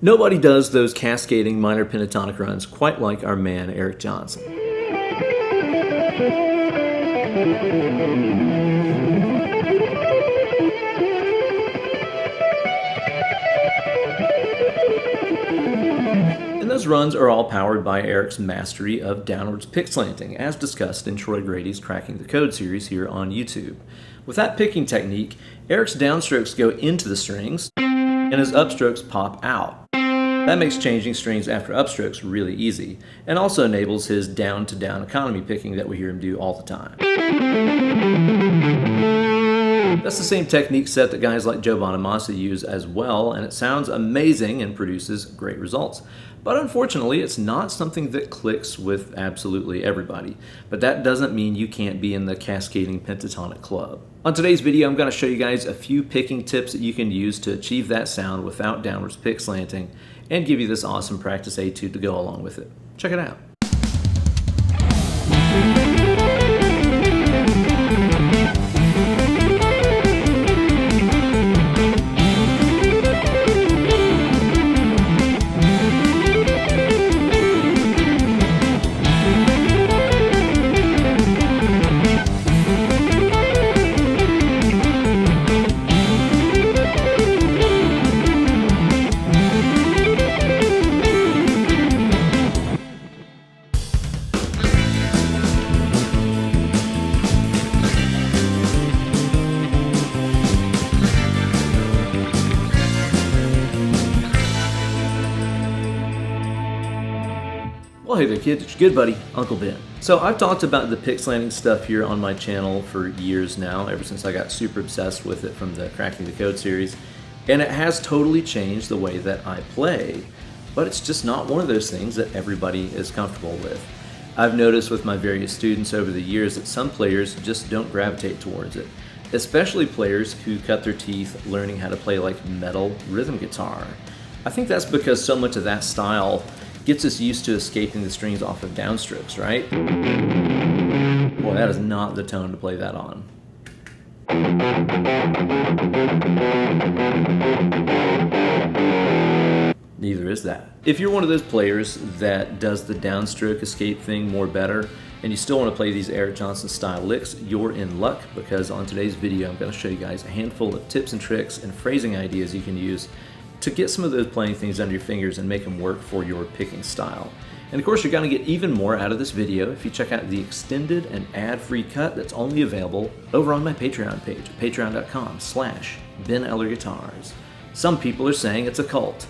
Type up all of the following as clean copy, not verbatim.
Nobody does those cascading minor pentatonic runs quite like our man Eric Johnson. And those runs are all powered by Eric's mastery of downwards pick slanting, as discussed in Troy Grady's Cracking the Code series here on YouTube. With that picking technique, Eric's downstrokes go into the strings, and his upstrokes pop out. That makes changing strings after upstrokes really easy, and also enables his down-to-down economy picking that we hear him do all the time. That's the same technique set that guys like Joe Bonamassa use as well, and it sounds amazing and produces great results. But unfortunately, it's not something that clicks with absolutely everybody. But that doesn't mean you can't be in the Cascading Pentatonic Club. On today's video, I'm going to show you guys a few picking tips that you can use to achieve that sound without downwards pick slanting, and give you this awesome practice etude to go along with it. Check it out. Well, hey there kids, it's your good buddy, Uncle Ben. So I've talked about the pick slanting stuff here on my channel for years now, ever since I got super obsessed with it from the Cracking the Code series, and it has totally changed the way that I play, but it's just not one of those things that everybody is comfortable with. I've noticed with my various students over the years that some players just don't gravitate towards it, especially players who cut their teeth learning how to play like metal rhythm guitar. I think that's because so much of that style gets us used to escaping the strings off of downstrokes, right? Boy, that is not the tone to play that on. Neither is that. If you're one of those players that does the downstroke escape thing more better, and you still want to play these Eric Johnson style licks, you're in luck, because on today's video I'm going to show you guys a handful of tips and tricks and phrasing ideas you can use to get some of those playing things under your fingers and make them work for your picking style. And of course, you're going to get even more out of this video if you check out the extended and ad-free cut that's only available over on my Patreon page, patreon.com/BenEllerGuitars. Some people are saying it's a cult,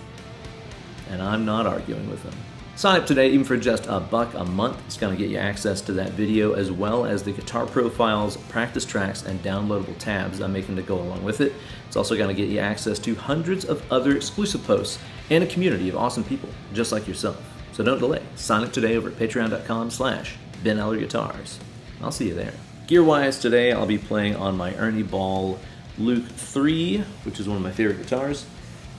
and I'm not arguing with them. Sign up today, even for just $1 a month. It's going to get you access to that video, as well as the guitar profiles, practice tracks, and downloadable tabs I'm making to go along with it. It's also going to get you access to hundreds of other exclusive posts and a community of awesome people just like yourself. So don't delay. Sign up today over at patreon.com/BenEllerGuitars. I'll see you there. Gear-wise, today I'll be playing on my Ernie Ball Luke 3, which is one of my favorite guitars,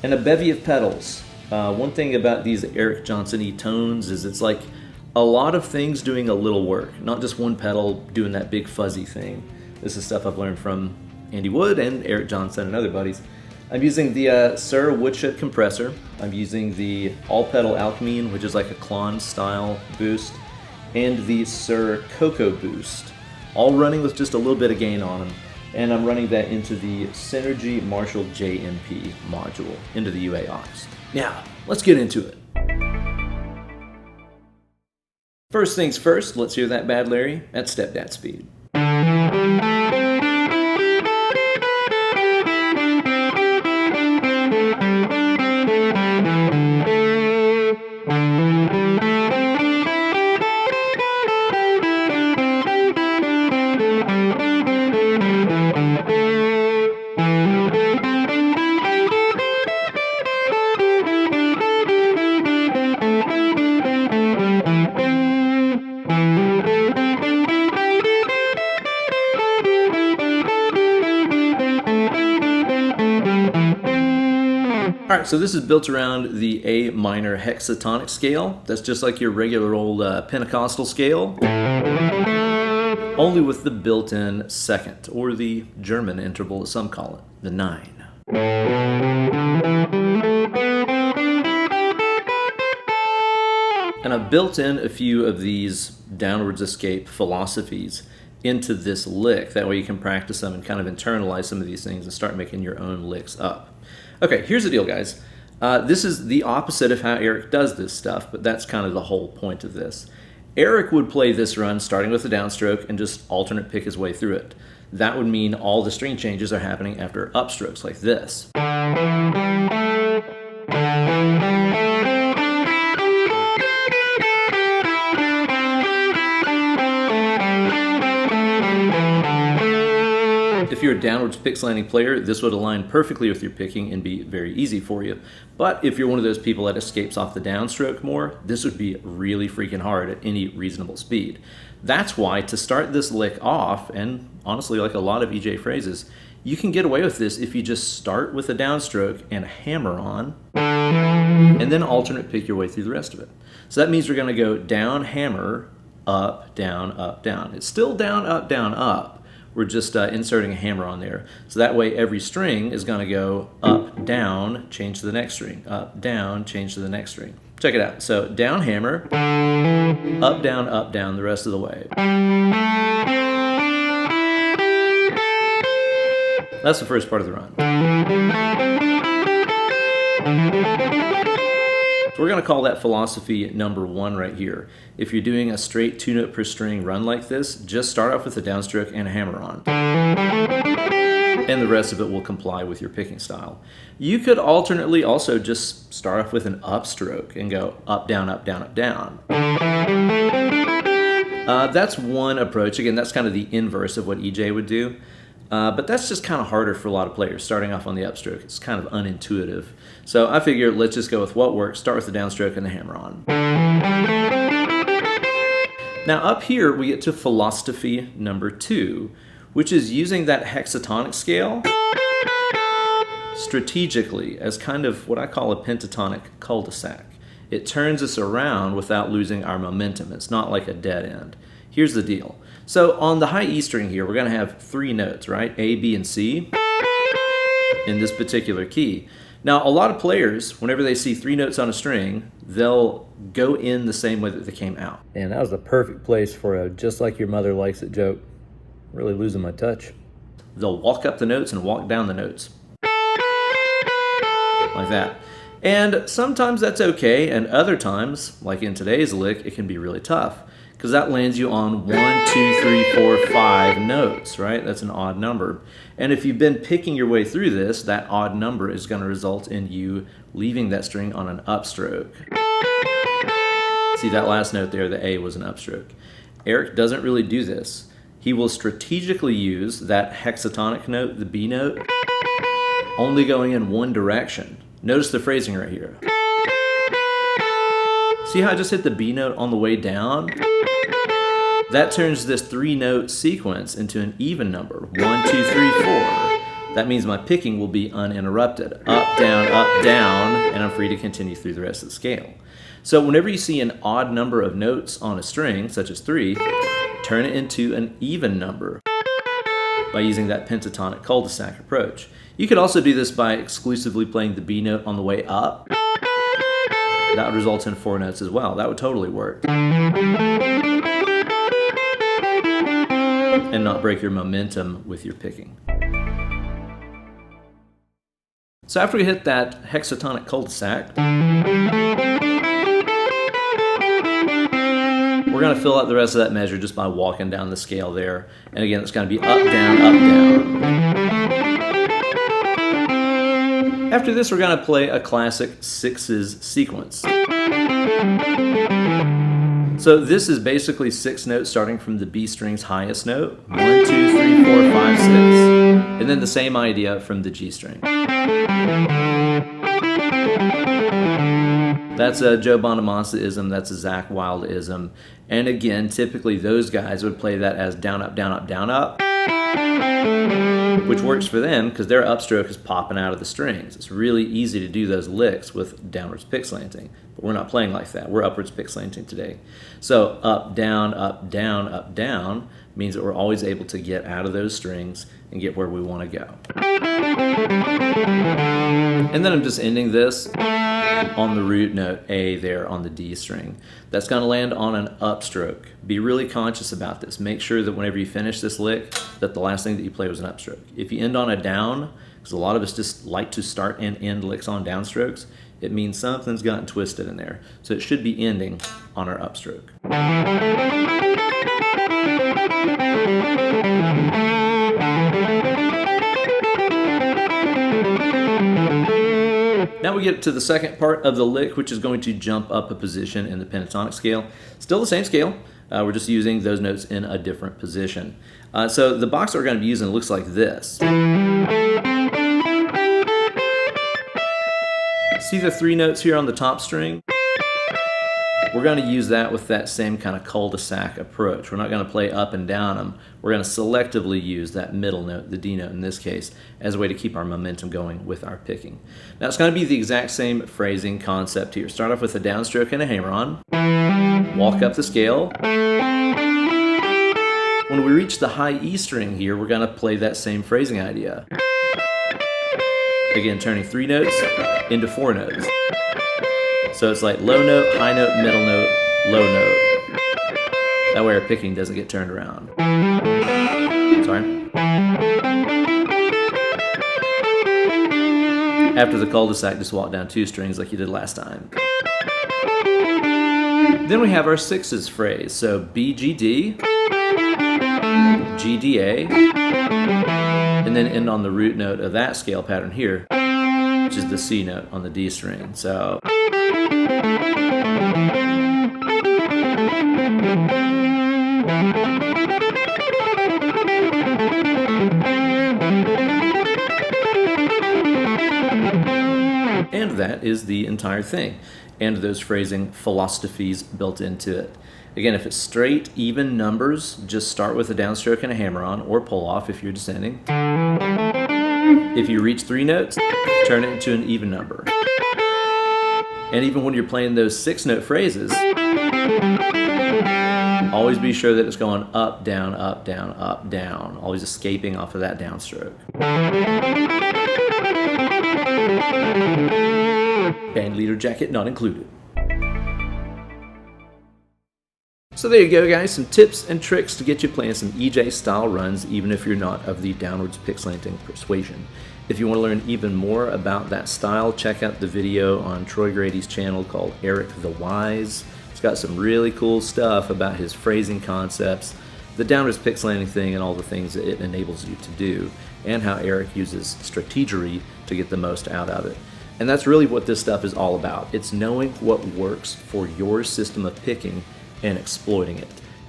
and a bevy of pedals. One thing about these Eric Johnson-y tones is it's like a lot of things doing a little work, not just one pedal doing that big fuzzy thing. This is stuff I've learned from Andy Wood and Eric Johnson and other buddies. I'm using the Sir Woodshed compressor. I'm using the all-pedal Alchemine, which is like a Klon style boost, and the Sir Coco boost, all running with just a little bit of gain on them. And I'm running that into the Synergy Marshall JMP module, into the UA aux. Now, let's get into it. First things first, let's hear that Bad Larry at stepdad speed. Alright, so this is built around the A minor hexatonic scale. That's just like your regular old Pentecostal scale, only with the built-in second, or the German interval as some call it, the 9. And I've built in a few of these downwards escape philosophies into this lick. That way you can practice them and kind of internalize some of these things and start making your own licks up. Okay, here's the deal, guys. This is the opposite of how Eric does this stuff, but that's kind of the whole point of this. Eric would play this run starting with a downstroke and just alternate pick his way through it. That would mean all the string changes are happening after upstrokes like this. If you're a downwards pick slanting player, this would align perfectly with your picking and be very easy for you. But if you're one of those people that escapes off the downstroke more, this would be really freaking hard at any reasonable speed. That's why to start this lick off, and honestly like a lot of EJ phrases, you can get away with this if you just start with a downstroke and hammer on, and then alternate pick your way through the rest of it. So that means we're going to go down, hammer, up, down, up, down. It's still down, up. We're just inserting a hammer on there. So that way every string is going to go up, down, change to the next string. Up, down, change to the next string. Check it out. So down, hammer, up, down the rest of the way. That's the first part of the run. So we're going to call that philosophy number 1 right here. If you're doing a straight 2-note per string run like this, just start off with a downstroke and a hammer on. And the rest of it will comply with your picking style. You could alternately also just start off with an upstroke and go up, down, up, down, up, down. That's one approach. Again, that's kind of the inverse of what EJ would do. But that's just kind of harder for a lot of players, starting off on the upstroke. It's kind of unintuitive. So I figure let's just go with what works, start with the downstroke and the hammer on. Now up here we get to philosophy number 2, which is using that hexatonic scale strategically as kind of what I call a pentatonic cul-de-sac. It turns us around without losing our momentum. It's not like a dead end. Here's the deal. So on the high E string here, we're going to have 3 notes, right? A, B, and C in this particular key. Now, a lot of players, whenever they see 3 notes on a string, they'll go in the same way that they came out. And that was the perfect place for a just like your mother likes it joke. Really losing my touch. They'll walk up the notes and walk down the notes. Like that. And sometimes that's okay, and other times, like in today's lick, it can be really tough. Because that lands you on 1, 2, 3, 4, 5 notes, right? That's an odd number. And if you've been picking your way through this, that odd number is going to result in you leaving that string on an upstroke. See that last note there, the A was an upstroke. Eric doesn't really do this. He will strategically use that hexatonic note, the B note, only going in one direction. Notice the phrasing right here. See how I just hit the B note on the way down? That turns this 3-note sequence into an even number. 1, 2, 3, 4. That means my picking will be uninterrupted. Up, down, and I'm free to continue through the rest of the scale. So whenever you see an odd number of notes on a string, such as 3, turn it into an even number by using that pentatonic cul-de-sac approach. You could also do this by exclusively playing the B note on the way up. That would result in 4 notes as well. That would totally work. And not break your momentum with your picking. So after we hit that hexatonic cul-de-sac, we're going to fill out the rest of that measure just by walking down the scale there. And again, it's going to be up, down, up, down. After this, we're going to play a classic 6s sequence. So this is basically 6 notes starting from the B string's highest note. 1, 2, 3, 4, 5, 6. And then the same idea from the G string. That's a Joe Bonamassa-ism, that's a Zach Wilde-ism. And again, typically those guys would play that as down, up, down, up, down, up. which works for them because their upstroke is popping out of the strings. It's really easy to do those licks with downwards pick slanting, but we're not playing like that. We're upwards pick slanting today. So up, down, up, down means that we're always able to get out of those strings and get where we want to go. And then I'm just ending this on the root note A there on the D string. That's going to land on an upstroke. Be really conscious about this. Make sure that whenever you finish this lick, that the last thing that you play was an upstroke. If you end on a down, because a lot of us just like to start and end licks on downstrokes, it means something's gotten twisted in there. So it should be ending on our upstroke. Now we get to the second part of the lick, which is going to jump up a position in the pentatonic scale. Still the same scale, we're just using those notes in a different position. So the box that we're going to be using looks like this. See the three notes here on the top string? We're going to use that with that same kind of cul-de-sac approach. We're not going to play up and down them. We're going to selectively use that middle note, the D note in this case, as a way to keep our momentum going with our picking. Now it's going to be the exact same phrasing concept here. Start off with a downstroke and a hammer-on. Walk up the scale. When we reach the high E string here, we're going to play that same phrasing idea. Again, turning three notes into four notes. So it's like low note, high note, middle note, low note. That way our picking doesn't get turned around. Sorry. After the cul-de-sac, just walk down two strings like you did last time. Then we have our sixes phrase. So B, G, D, G, D, A, and then end on the root note of that scale pattern here, which is the C note on the D string. So and that is the entire thing, and those phrasing philosophies built into it. Again, if it's straight, even numbers, just start with a downstroke and a hammer-on, or pull-off if you're descending. If you reach three notes, turn it into an even number. And even when you're playing those six-note phrases, always be sure that it's going up, down, up, down, up, down. Always escaping off of that downstroke. Band leader jacket not included. So there you go, guys, some tips and tricks to get you playing some EJ style runs even if you're not of the downwards pick slanting persuasion. If you want to learn even more about that style, check out the video on Troy Grady's channel called Eric the Wise. It's got some really cool stuff about his phrasing concepts, the downwards pick slanting thing, and all the things that it enables you to do, and how Eric uses strategery to get the most out of it. And that's really what this stuff is all about. It's knowing what works for your system of picking and exploiting it,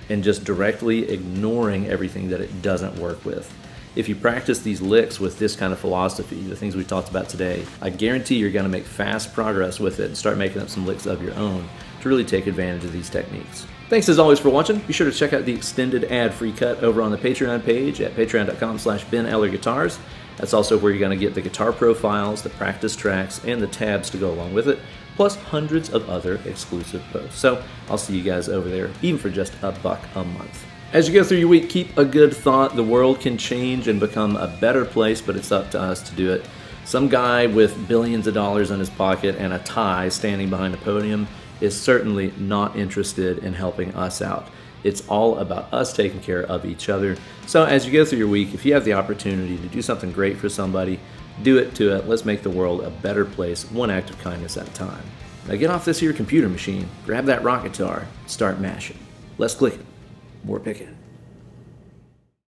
and just directly ignoring everything that it doesn't work with. If you practice these licks with this kind of philosophy, the things we talked about today, I guarantee you're going to make fast progress with it and start making up some licks of your own to really take advantage of these techniques. Thanks as always for watching. Be sure to check out the extended ad-free cut over on the Patreon page at patreon.com/BenEllerGuitars. That's also where you're going to get the guitar profiles, the practice tracks, and the tabs to go along with it, plus hundreds of other exclusive posts. So I'll see you guys over there, even for just $1 a month. As you go through your week, keep a good thought. The world can change and become a better place, but it's up to us to do it. Some guy with billions of dollars in his pocket and a tie standing behind a podium is certainly not interested in helping us out. It's all about us taking care of each other. So as you go through your week, if you have the opportunity to do something great for somebody, do it to it. Let's make the world a better place, one act of kindness at a time. Now get off this here computer machine, grab that rock guitar, start mashing. Less clicking, more picking.